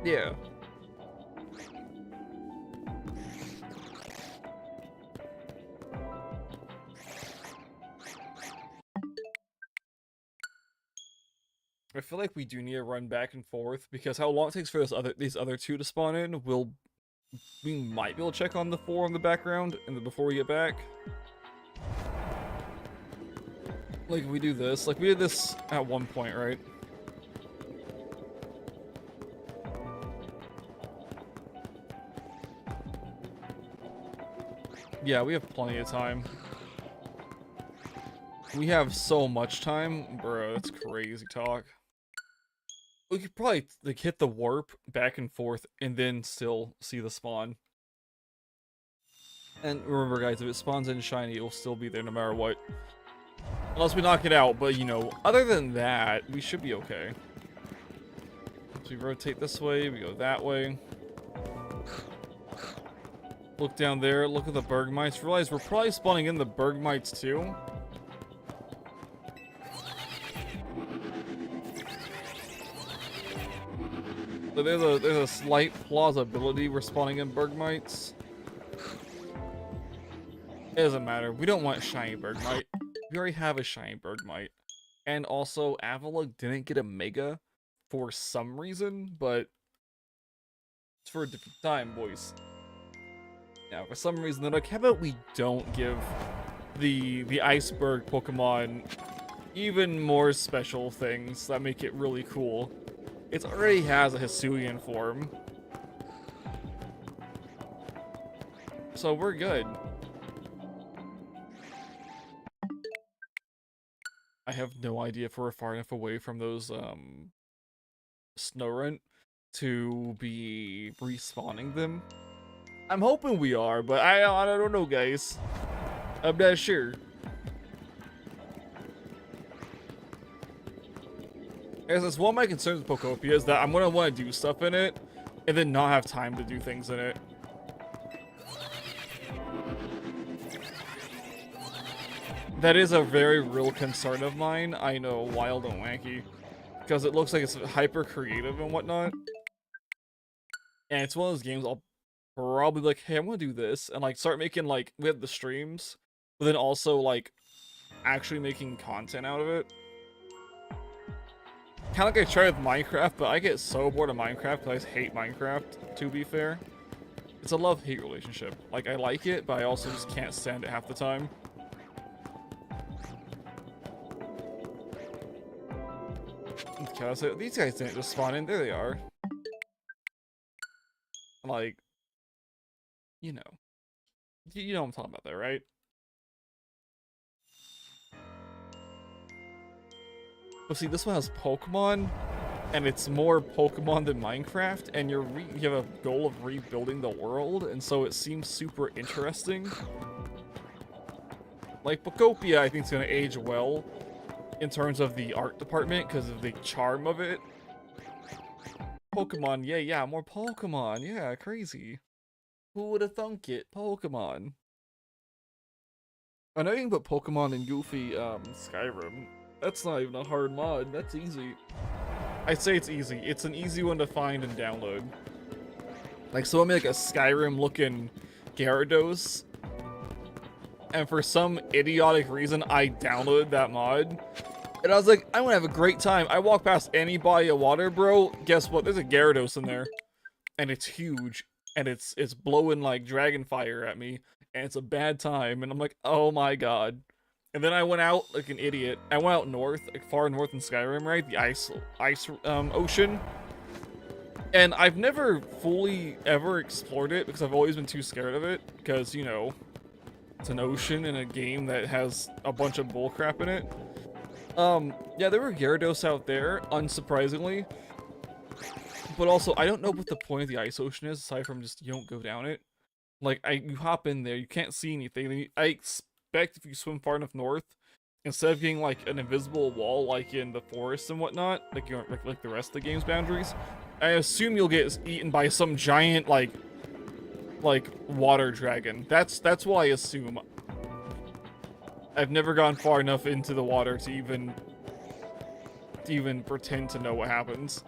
Yeah. I feel like we do need to run back and forth, because how long it takes for these other 2 to spawn in, we might be able to check on the 4 in the background and before we get back. Like, if we do this, like we did this at one point, right? Yeah, we have plenty of time. We have so much time, bro. That's crazy talk. We could probably, like, hit the warp back and forth and then still see the spawn. And remember, guys, if it spawns in shiny, it will still be there no matter what. Unless we knock it out, but, you know, other than that, we should be okay. So we rotate this way, we go that way. Look down there, look at the Bergmites. Realize we're probably spawning in the Bergmites too. So there's a slight plausibility we're spawning in Bergmites. It doesn't matter. We don't want shiny Bergmite. We already have a shiny Bergmite. And also, Avalok didn't get a Mega for some reason, but it's for a different time, boys. Now, for some reason, they're like, how about we don't give the Iceberg Pokemon even more special things that make it really cool? It already has a Hisuian form. So we're good. I have no idea if we're far enough away from those Snorunt to be respawning them. I'm hoping we are, but I don't know, guys. I'm not sure. As that's one of my concerns with Pokopia is that I'm gonna want to do stuff in it and then not have time to do things in it. That is a very real concern of mine. I know, wild and wacky, because it looks like it's hyper creative and whatnot. And it's one of those games I'll probably be like, hey, I'm gonna do this, and like start making, like, we have the streams, but then also like actually making content out of it. Kind of like I tried with Minecraft, but I get so bored of Minecraft because I hate Minecraft, to be fair. It's a love-hate relationship. Like, I like it, but I also just can't stand it half the time. Okay, so these guys didn't just spawn in. There they are. Like, you know. You know what I'm talking about there, right? But see, this one has Pokemon, and it's more Pokemon than Minecraft, and you have a goal of rebuilding the world, and so it seems super interesting. Like, Pokopia, I think, is going to age well in terms of the art department, because of the charm of it. Pokemon, yeah, more Pokemon, yeah, crazy. Who would have thunk it? Pokemon. I know you can put Pokemon in Goofy, Skyrim. That's not even a hard mod, that's easy. I'd say it's easy. It's an easy one to find and download. Like, someone made like a Skyrim-looking Gyarados, and for some idiotic reason, I downloaded that mod. And I was like, I'm gonna have a great time. I walk past any body of water, bro. Guess what? There's a Gyarados in there. And it's huge. And it's blowing like dragon fire at me. And it's a bad time. And I'm like, oh my god. And then I went out like an idiot. I went out north, like far north in Skyrim, right? The ice ocean. And I've never fully ever explored it because I've always been too scared of it. Because, you know, it's an ocean in a game that has a bunch of bullcrap in it. Yeah, there were Gyarados out there, unsurprisingly. But also, I don't know what the point of the ice ocean is, aside from just you don't go down it. Like, you hop in there, you can't see anything. I expect if you swim far enough north, instead of getting like an invisible wall like in the forest and whatnot, like you like the rest of the game's boundaries, I assume you'll get eaten by some giant like water dragon. That's what I assume. I've never gone far enough into the water to even pretend to know what happens.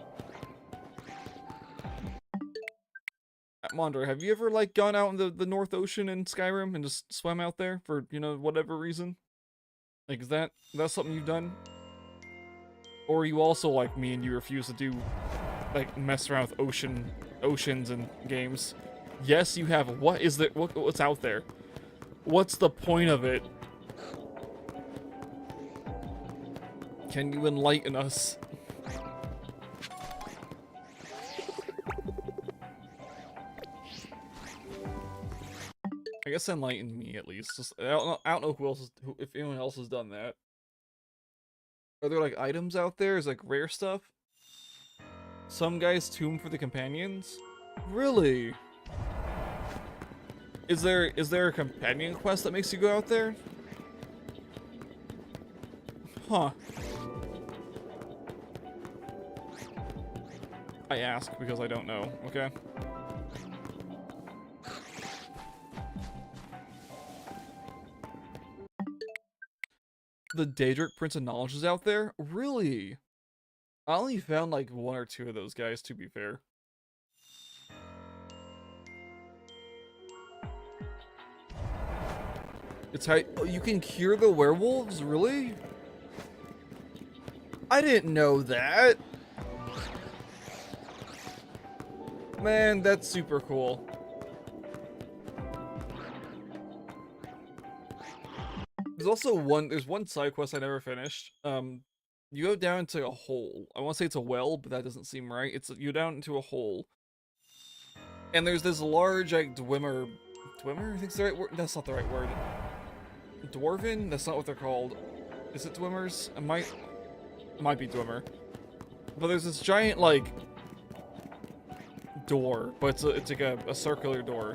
Mondor, have you ever like gone out in the North Ocean in Skyrim and just swam out there for, you know, whatever reason? Like, is that something you've done? Or are you also like me and you refuse to do like mess around with oceans and games? Yes, you have. What is there? What's out there? What's the point of it? Can you enlighten us? I guess enlighten me at least. Just, I don't know if anyone else has done that. Are there like items out there? Is like rare stuff? Some guy's tomb for the companions? Really? Is there a companion quest that makes you go out there? Huh. I ask because I don't know, okay? The Daedric Prince of Knowledge is out there? Really? I only found like 1 or 2 of those guys, to be fair. It's how you can cure the werewolves? Really? I didn't know that. Man, that's super cool. There's one side quest I never finished. You go down into a hole. I want to say it's a well, but that doesn't seem right. You down into a hole. And there's this large, like, Dwemer? I think it's the right word? That's not the right word. Dwarven? That's not what they're called. Is it Dwemers? It might be Dwemer. But there's this giant, like, door, but it's like a circular door.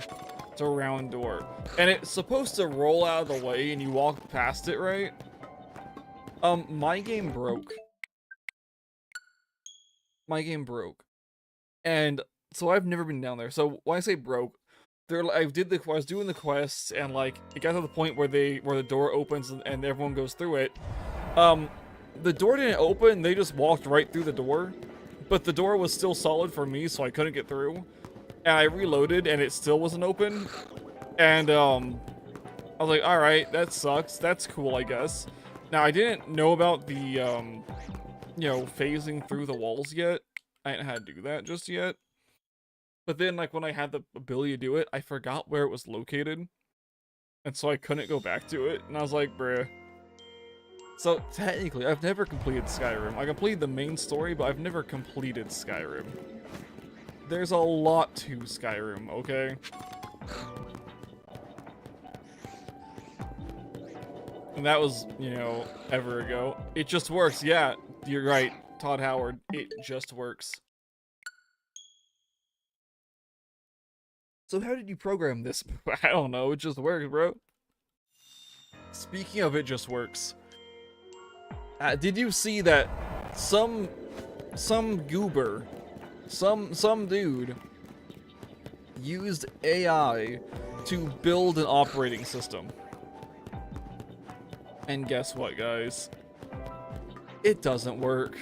It's a round door. And it's supposed to roll out of the way and you walk past it, right? My game broke. And so I've never been down there. So when I say broke, I was doing the quests and like it got to the point where the door opens and everyone goes through it. The door didn't open, they just walked right through the door. But the door was still solid for me, so I couldn't get through. And I reloaded and it still wasn't open. And I was like, alright, that sucks. That's cool, I guess. Now I didn't know about the you know, phasing through the walls yet. I didn't know how to do that just yet. But then, like, when I had the ability to do it, I forgot where it was located. And so I couldn't go back to it. And I was like, bruh. So, technically, I've never completed Skyrim. I completed the main story, but I've never completed Skyrim. There's a lot to Skyrim, okay? And that was, you know, ever ago. It just works. Yeah, you're right, Todd Howard. It just works. So how did you program this? I don't know, it just works, bro. Speaking of it just works. Did you see that some goober, some dude used AI to build an operating system? And guess what, guys? It doesn't work.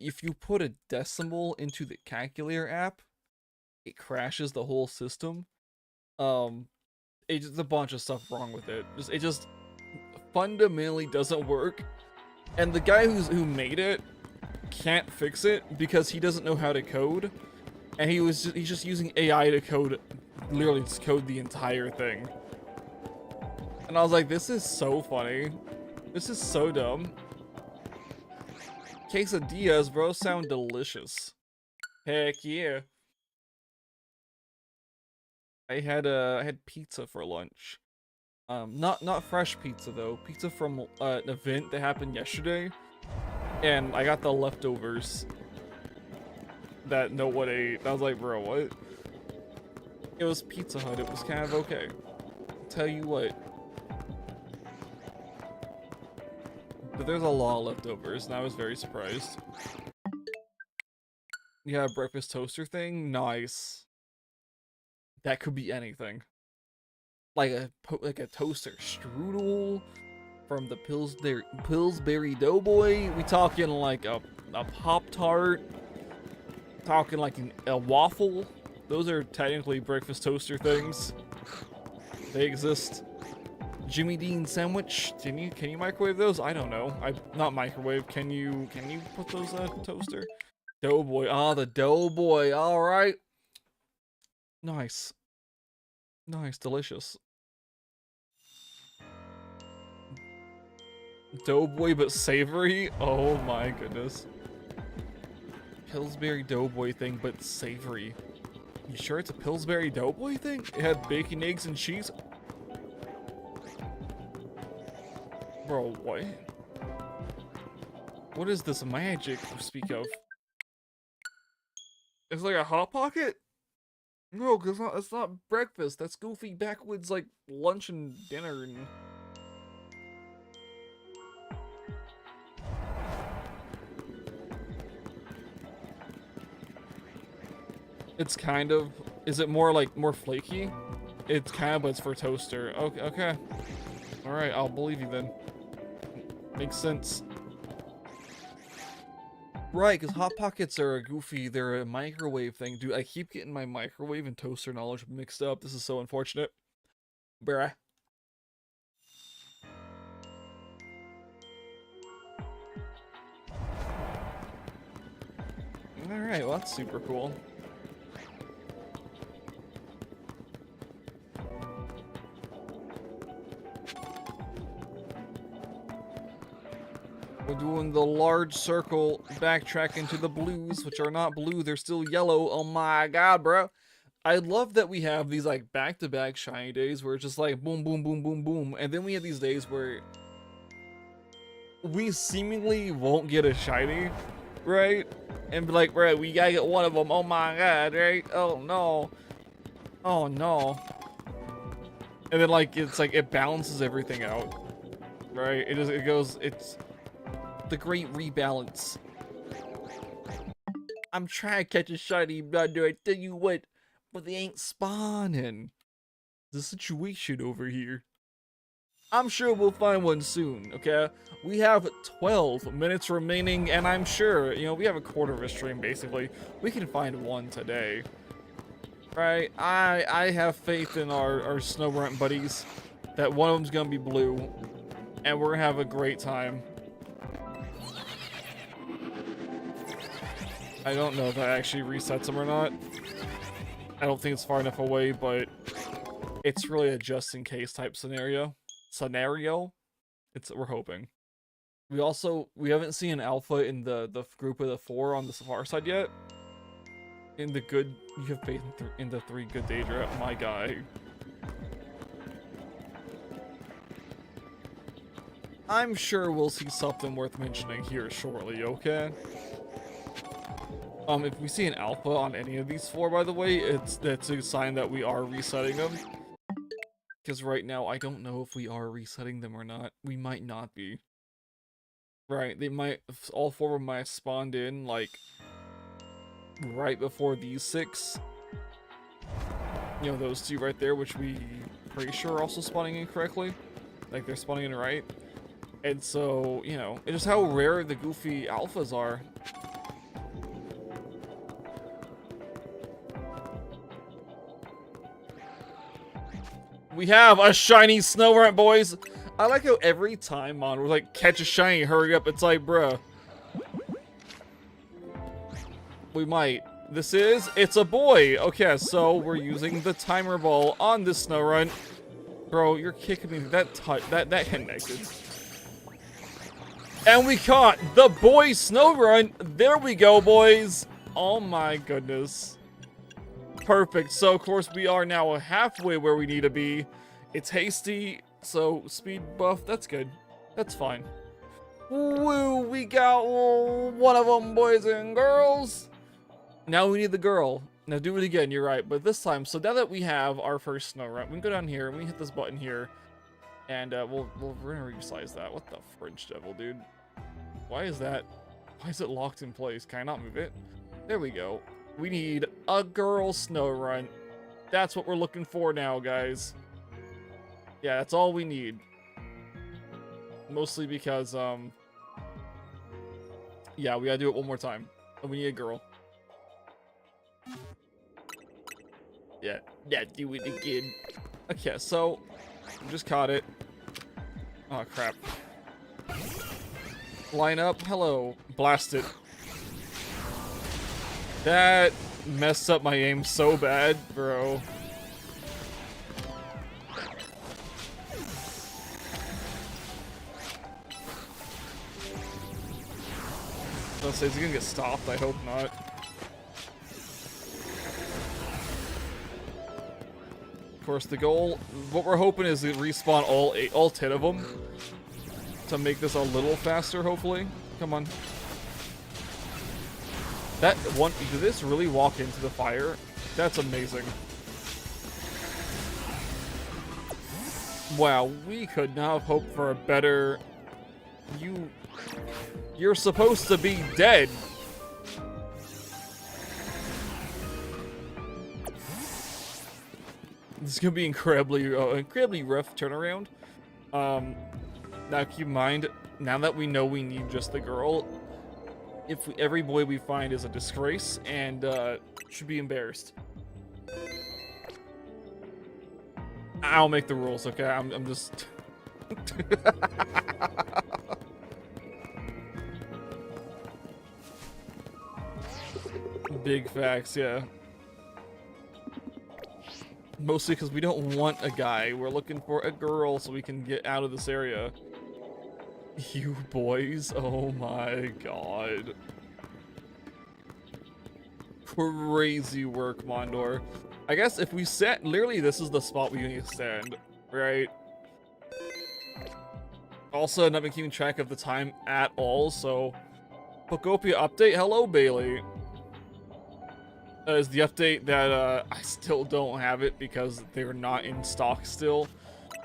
If you put a decimal into the calculator app, it crashes the whole system. There's a bunch of stuff wrong with it. It just fundamentally doesn't work. And the guy who made it can't fix it because he doesn't know how to code. And he's just using AI to code, literally just code the entire thing. And I was like, this is so funny. This is so dumb. Quesadillas, bro, sound delicious. Heck yeah. I had pizza for lunch. Not fresh pizza though. Pizza from an event that happened yesterday, and I got the leftovers that no one ate. I was like, bro, what? It was Pizza Hut. It was kind of okay. Tell you what. But there's a lot of leftovers, and I was very surprised. Yeah, breakfast toaster thing, nice. That could be anything. Like a toaster strudel from the Pillsbury Doughboy. We talking like a Pop-Tart. Talking like a waffle. Those are technically breakfast toaster things. They exist. Jimmy Dean sandwich. Can you microwave those? I don't know. Not microwave. Can you put those in a toaster? Doughboy. Ah, the Doughboy. All right. Nice. Nice, delicious. Doughboy but savory? Oh my goodness. Pillsbury Doughboy thing but savory. You sure it's a Pillsbury Doughboy thing? It had bacon, eggs, and cheese? Bro, what? What is this magic you speak of? It's like a Hot Pocket? No, cause it's not breakfast. That's goofy backwoods like lunch and dinner and... It's kind of... Is it more like more flaky? It's kind of, but it's for toaster. Okay, okay. Alright, I'll believe you then. Makes sense. Right, because Hot Pockets are a goofy, they're a microwave thing. Dude, I keep getting my microwave and toaster knowledge mixed up. This is so unfortunate. Bruh. Alright, well that's super cool. We're doing the large circle, backtrack into the blues, which are not blue, they're still yellow. Oh my god, bro. I love that we have these like back-to-back shiny days where it's just like boom, boom, boom, boom, boom. And then we have these days where we seemingly won't get a shiny, right? And be like, right, we gotta get one of them. Oh my god, right? Oh no. Oh no. And then like, it's like, it balances everything out, right? It's the great rebalance. I'm trying to catch a shiny blunder, I tell you what, but they ain't spawning. The situation over here. I'm sure we'll find one soon, okay? We have 12 minutes remaining, and I'm sure, you know, we have a quarter of a stream, basically. We can find one today. Right? I have faith in our Snorunt buddies that one of them's gonna be blue, and we're gonna have a great time. I don't know if that actually resets them or not. I don't think it's far enough away, but it's really a just in case type scenario. We're hoping. We haven't seen an alpha in the group of the 4 on the far side yet. In the good, you have faith in the 3 good Daedra, my guy. I'm sure we'll see something worth mentioning here shortly, okay? If we see an alpha on any of these 4, by the way, that's a sign that we are resetting them. Because right now, I don't know if we are resetting them or not. We might not be. Right, they might, all 4 of them might have spawned in, like, right before these 6. You know, those 2 right there, which we pretty sure are also spawning in correctly. Like, they're spawning in right. And so, you know, it's just how rare the goofy alphas are. We have a shiny Snorunt, boys! I like how every time we're like, catch a shiny, hurry up. It's like, bruh. We might. It's a boy. Okay, so we're using the timer ball on this Snorunt. Bro, you're kicking me. That connected. And we caught the boy Snorunt. There we go, boys. Oh my goodness. Perfect. So, of course, we are now halfway where we need to be. It's hasty, so speed buff. That's good. That's fine. Woo, we got one of them, boys and girls. Now we need the girl. Now do it again, you're right. But this time, so now that we have our first Snorunt, we can go down here, and we hit this button here. And we're gonna resize that. What the fridge devil, dude? Why is it locked in place? Can I not move it? There we go. We need a girl Snorunt. That's what we're looking for now, guys. Yeah, that's all we need. Mostly because, yeah, we gotta do it one more time. And we need a girl. Yeah, do it again. Okay, so, just caught it. Oh, crap. Line up, hello. Blast it. That messed up my aim so bad, bro. I was gonna say, is he gonna get stopped? I hope not. Of course, the goal, what we're hoping is to respawn all 10 of them to make this a little faster, hopefully. Come on. That one, did this really walk into the fire? That's amazing. Wow, we could not have hoped for a better... You're supposed to be dead. This is gonna be incredibly rough turnaround. Now keep in mind, now that we know we need just the girl, if every boy we find is a disgrace and should be embarrassed. I'll make the rules, okay? I'm just. Big facts, yeah. Mostly because we don't want a guy. We're looking for a girl so we can get out of this area. You boys, oh my god. Crazy work, Mondor. I guess if we set, literally this is the spot we need to stand, right? Also, not been keeping track of the time at all, so... Pokopia update, hello Bailey. Is the update that I still don't have it because they're not in stock still.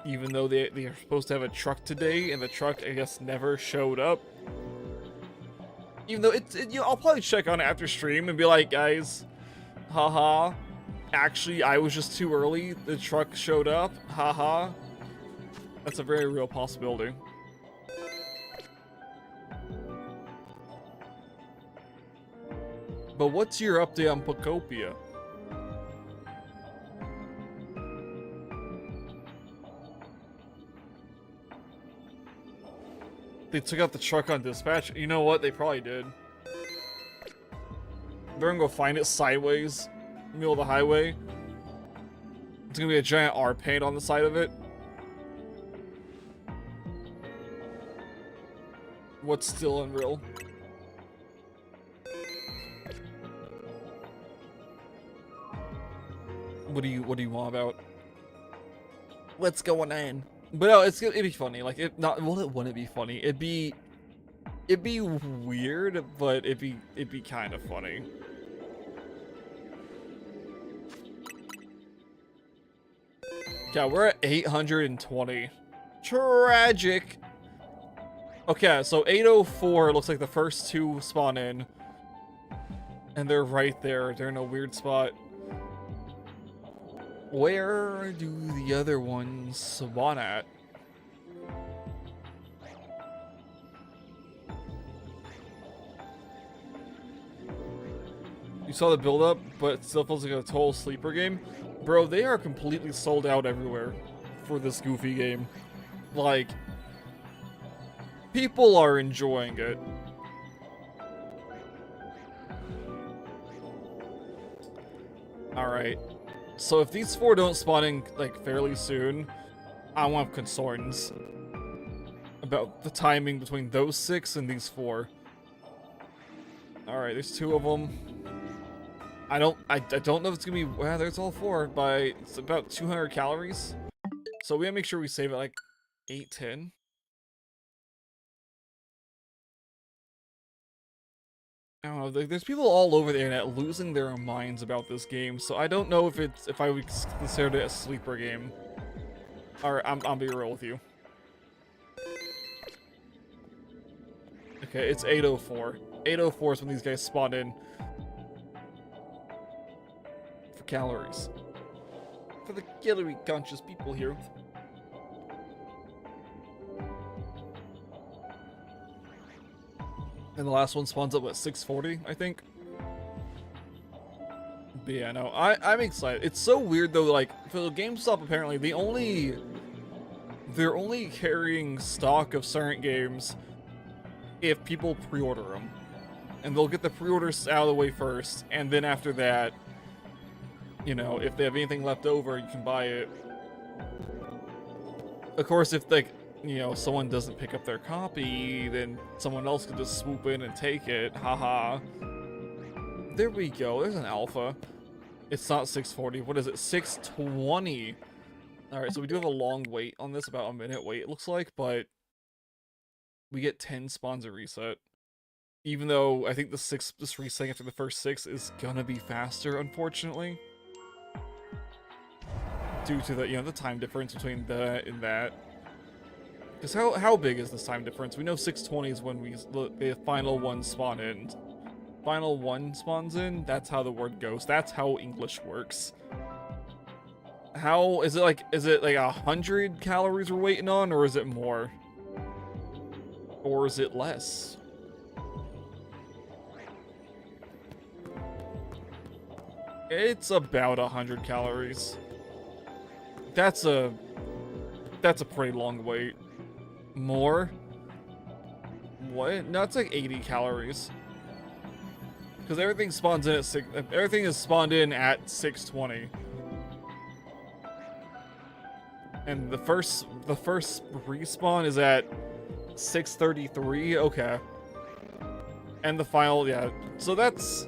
Even though they are supposed to have a truck today, and the truck, I guess, never showed up. Even though you know, I'll probably check on it after stream and be like, guys, haha, actually, I was just too early. The truck showed up, haha. That's a very real possibility. But what's your update on Pokopia? They took out the truck on dispatch. You know what? They probably did. They're gonna go find it sideways, middle of the highway. It's gonna be a giant R paint on the side of it. What's still unreal? What do you want about? What's going on? But no, it'd be funny. Like, it not. Well, it wouldn't be funny. It'd be weird, but it'd be kind of funny. Yeah, we're at 820. Tragic. Okay, so 804 looks like the first two spawn in, and they're right there. They're in a weird spot. Where do the other ones spawn at? You saw the build-up, but it still feels like a total sleeper game. Bro, they are completely sold out everywhere for this goofy game. Like, people are enjoying it. Alright. So if these four don't spawn in, like, fairly soon, I want to have concerns about the timing between those 6 and these 4. Alright, there's 2 of them. I don't know if it's gonna be, well, there's all 4, by, it's about 200 calories. So we gotta make sure we save it like 8-10. I don't know, there's people all over the internet losing their minds about this game, so I don't know if I would consider it a sleeper game. Alright, I'll be real with you. Okay, it's 804. 804 is when these guys spawn in. For calories. For the calorie conscious people here. And the last one spawns up at 640, I think. But yeah, no, I'm excited. It's so weird though, like, for the GameStop apparently, they're only carrying stock of certain games if people pre-order them. And they'll get the pre-orders out of the way first, and then after that, you know, if they have anything left over, you can buy it. Of course, if, like, you know, someone doesn't pick up their copy, then someone else could just swoop in and take it. Haha. There we go. There's an alpha. It's not 640. What is it? 620. Alright, so we do have a long wait on this. About a minute wait, it looks like. But we get 10 spawns a reset. Even though I think this resetting after the first 6 is gonna be faster, unfortunately. Due to the, you know, the time difference between that and that. Because how big is this time difference? We know 620 is when the final one spawn in. Final one spawns in, that's how the word goes. That's how English works. How is it like? Is it like 100 calories we're waiting on, or is it more? Or is it less? It's about 100 calories. That's a pretty long wait. More? What? No, it's like 80 calories. Because everything spawns in at everything is spawned in at 620. And the first respawn is at 633. Okay. And the final, yeah. So that's,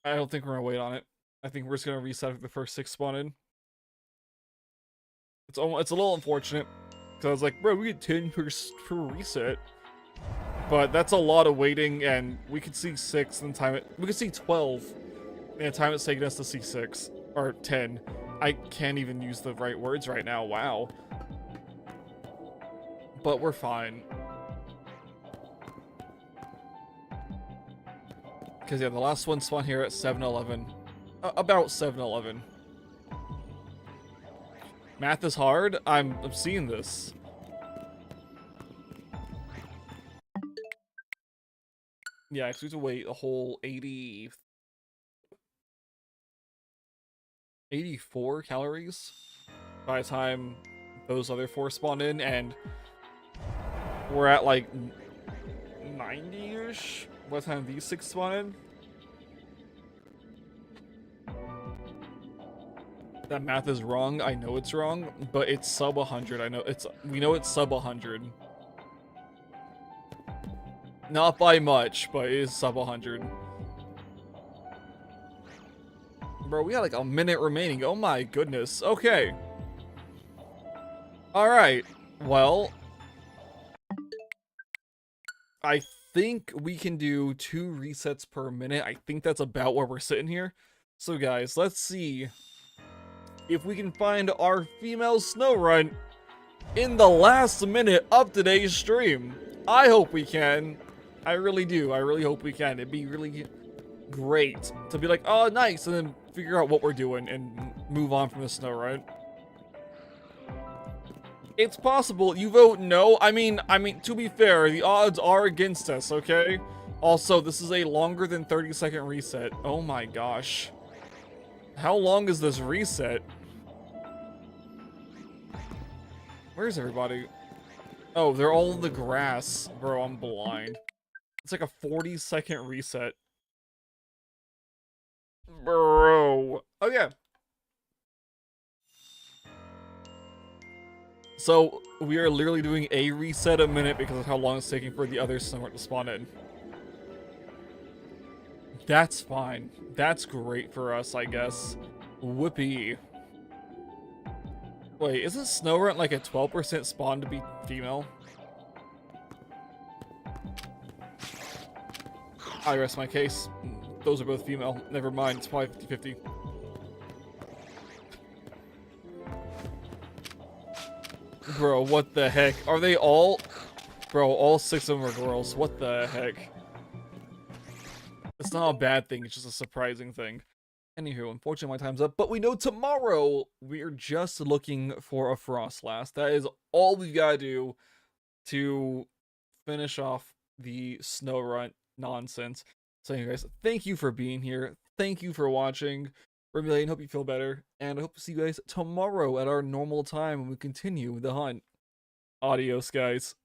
I don't think we're gonna wait on it. I think we're just gonna reset if the first 6 spawn in. It's a little unfortunate because I was like, bro, we get 10 per reset, but that's a lot of waiting, and we could see 6 and time it. We could see 12, and the time it's taking us to see 6 or 10. I can't even use the right words right now. Wow. But we're fine. Because, yeah, the last one spawned here at 7-11. About 7-11. Math is hard? I'm seeing this. Yeah, because we have to wait a whole 84 calories by the time those other 4 spawn in, and we're at like 90-ish by the time these 6 spawn in. That math is wrong. I know it's wrong, but it's sub 100. We know it's sub 100. Not by much, but it is sub 100. Bro, we got like a minute remaining. Oh my goodness. Okay. Alright. Well, I think we can do 2 resets per minute. I think that's about where we're sitting here. So guys, let's see if we can find our female Snorunt in the last minute of today's stream. I hope we can. I really do. I really hope we can. It'd be really great to be like, oh, nice, and then figure out what we're doing and move on from the Snorunt. It's possible. You vote no. I mean, to be fair, the odds are against us, okay? Also, this is a longer than 30-second reset. Oh my gosh. How long is this reset? Where's everybody? Oh, they're all in the grass. Bro, I'm blind. It's like a 40-second reset. Bro. Oh, yeah. So, we are literally doing a reset a minute because of how long it's taking for the other Snorunts to spawn in. That's fine. That's great for us, I guess. Whoopee. Wait, isn't Snorunt like a 12% spawn to be female? I rest my case. Those are both female. Never mind, it's probably 50-50. Bro, what the heck? Are they all... Bro, all 6 of them are girls. What the heck? It's not a bad thing, it's just a surprising thing. Anywho, unfortunately my time's up, but we know tomorrow we're just looking for a Frostlast. That is all we've got to do to finish off the Snorunt nonsense. So anyway, guys, thank you for being here. Thank you for watching. Remillion, hope you feel better, and I hope to see you guys tomorrow at our normal time when we continue the hunt. Adios, guys.